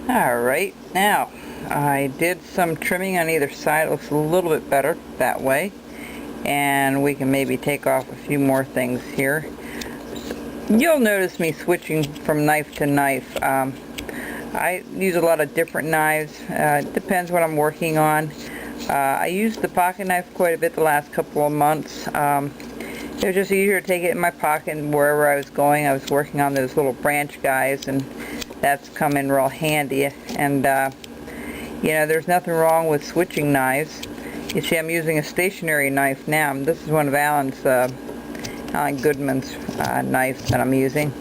Alright, now I did some trimming on either side. It looks a little bit better that way. And we can maybe take off a few more things here. You'll notice me switching from knife to knife. I use a lot of different knives. It depends what I'm working on. I used the pocket knife quite a bit the last couple of months. It was just easier to take it in my pocket and wherever I was going. I was working on those little branch guys, and that's come in real handy. And you know, there's nothing wrong with switching knives. You see, I'm using a stationary knife now. This is one of Alan Goodman's knives that I'm using.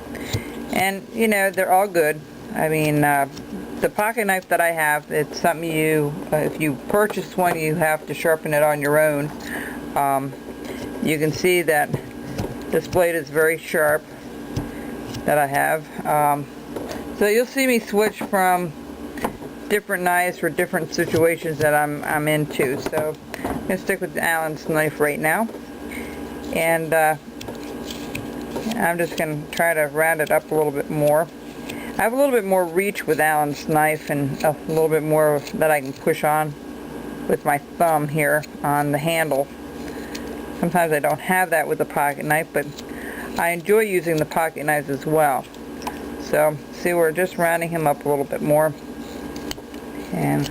And, you know, they're all good. I mean, the pocket knife that I have, it's something if you purchase one, you have to sharpen it on your own. You can see that this blade is very sharp that I have. So you'll see me switch from different knives for different situations that I'm into. So I'm going to stick with Alan's knife right now. And I'm just going to try to round it up a little bit more. I have a little bit more reach with Alan's knife and a little bit more that I can push on with my thumb here on the handle. Sometimes I don't have that with the pocket knife, but I enjoy using the pocket knives as well. So, see, we're just rounding him up a little bit more. And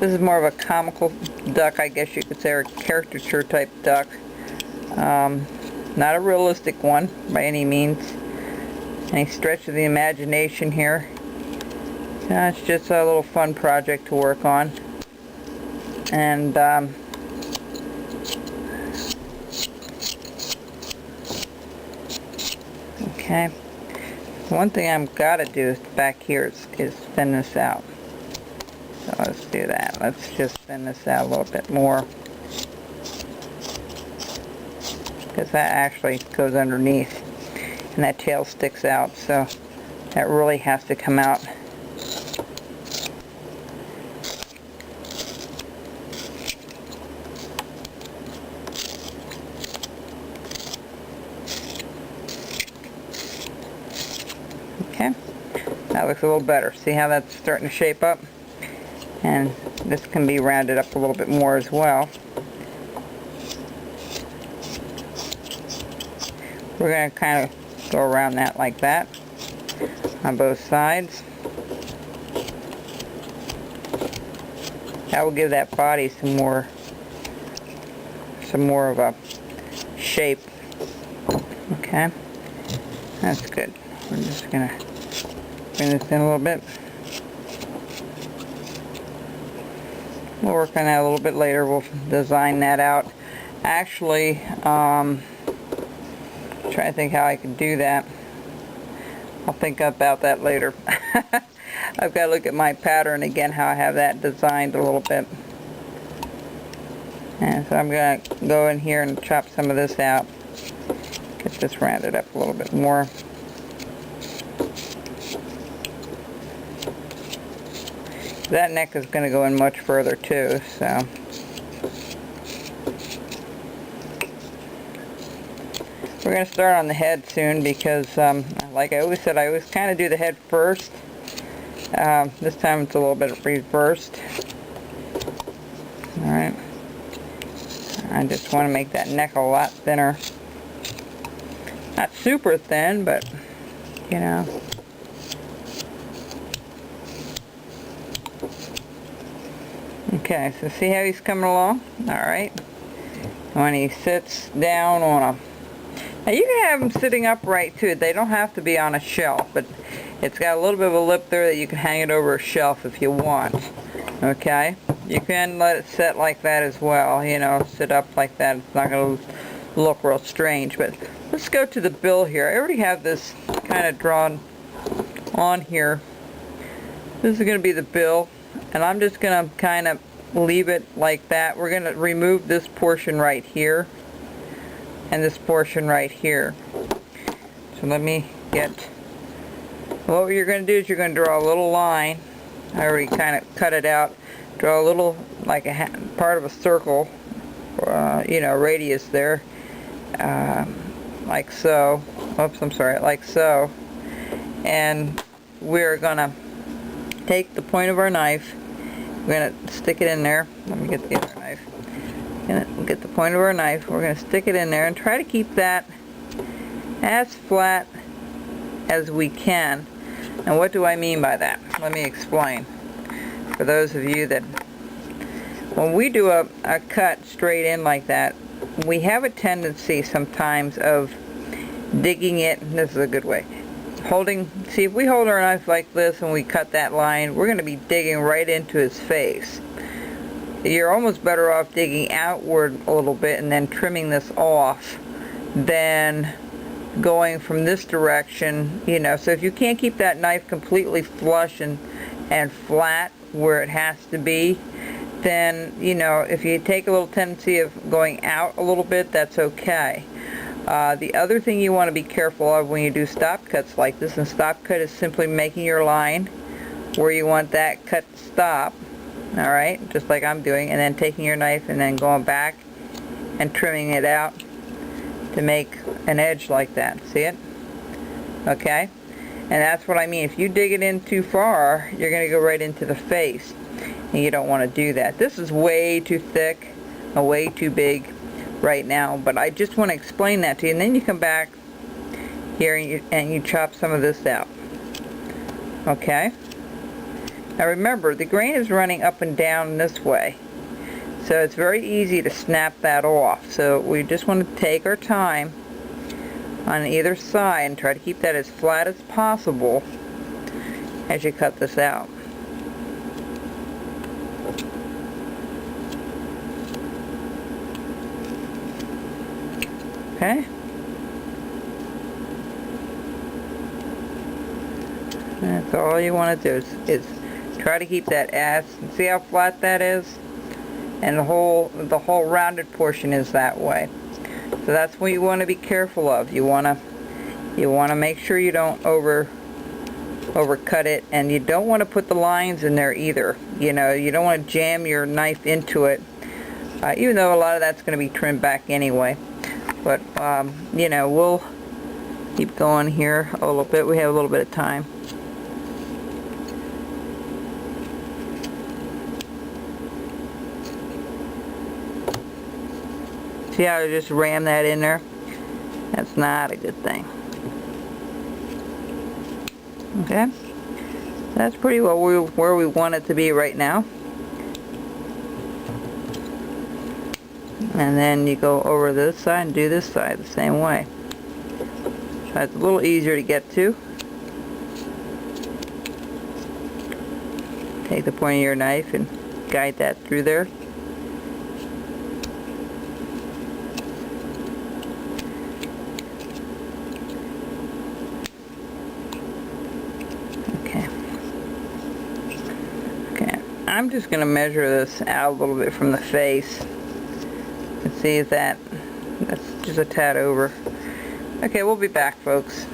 this is more of a comical duck, I guess you could say, or a caricature type duck. Not a realistic one by any means. Any stretch of the imagination here. It's just a little fun project to work on. And okay. One thing I've got to do back here is thin this out. So let's do that. Let's just thin this out a little bit more. Because that actually goes underneath. And that tail sticks out. So that really has to come out. Okay, that looks a little better. See how that's starting to shape up? And this can be rounded up a little bit more as well. We're going to kind of go around that like that on both sides. That will give that body some more of a shape. Okay, that's good. We're just going to bring this in a little bit. We'll work on that a little bit later. We'll design that out. Actually, trying to think how I can do that. I'll think about that later. I've got to look at my pattern again, how I have that designed a little bit. And so I'm going to go in here and chop some of this out. Get this rounded up a little bit more. That neck is going to go in much further too, so. We're going to start on the head soon because, like I always said, I always kind of do the head first. This time it's a little bit reversed. Alright. I just want to make that neck a lot thinner. Not super thin, but, you know. Okay, so see how he's coming along? Alright. When he sits down on a... Now you can have them sitting upright too. They don't have to be on a shelf, but it's got a little bit of a lip there that you can hang it over a shelf if you want. Okay? You can let it sit like that as well, you know, sit up like that. It's not going to look real strange, but let's go to the bill here. I already have this kind of drawn on here. This is going to be the bill, and I'm just going to kind of leave it like that. We're going to remove this portion right here and this portion right here. So let me get, what you're going to do is you're going to draw a little line. I already kind of cut it out. Draw a little, like a part of a circle, you know, radius there, like so. Oops, I'm sorry, like so. And we're going to take the point of our knife. We're going to stick it in there. Let me get the other knife. We'll get the point of our knife. We're going to stick it in there and try to keep that as flat as we can. And what do I mean by that? Let me explain. For those of you that, when we do a cut straight in like that, we have a tendency sometimes of digging it. This is a good way. See, if we hold our knife like this and we cut that line, we're going to be digging right into his face. You're almost better off digging outward a little bit and then trimming this off than going from this direction, you know. So if you can't keep that knife completely flush and flat where it has to be, then, you know, if you take a little tendency of going out a little bit, that's okay. The other thing you want to be careful of when you do stop cuts like this, and stop cut is simply making your line where you want that cut to stop, alright, just like I'm doing, and then taking your knife and then going back and trimming it out to make an edge like that. See it? Okay? And that's what I mean. If you dig it in too far, you're going to go right into the face, and you don't want to do that. This is way too thick and way too big right now, but I just want to explain that to you, and then you come back here and you chop some of this out. Okay? Now remember, the grain is running up and down this way, so it's very easy to snap that off. So we just want to take our time on either side and try to keep that as flat as possible as you cut this out. Okay? That's all you want to do is try to keep that as, see how flat that is? And the whole rounded portion is that way. So that's what you want to be careful of. You want to make sure you don't overcut it, and you don't want to put the lines in there either. You know, you don't want to jam your knife into it, even though a lot of that's going to be trimmed back anyway. But, you know, we'll keep going here a little bit. We have a little bit of time. See how I just ram that in there? That's not a good thing. Okay? That's pretty well where we want it to be right now. And then you go over this side and do this side the same way. So it's a little easier to get to. Take the point of your knife and guide that through there. Okay. Okay. I'm just going to measure this out a little bit from the face. See if that's just a tad over. Okay, we'll be back, folks.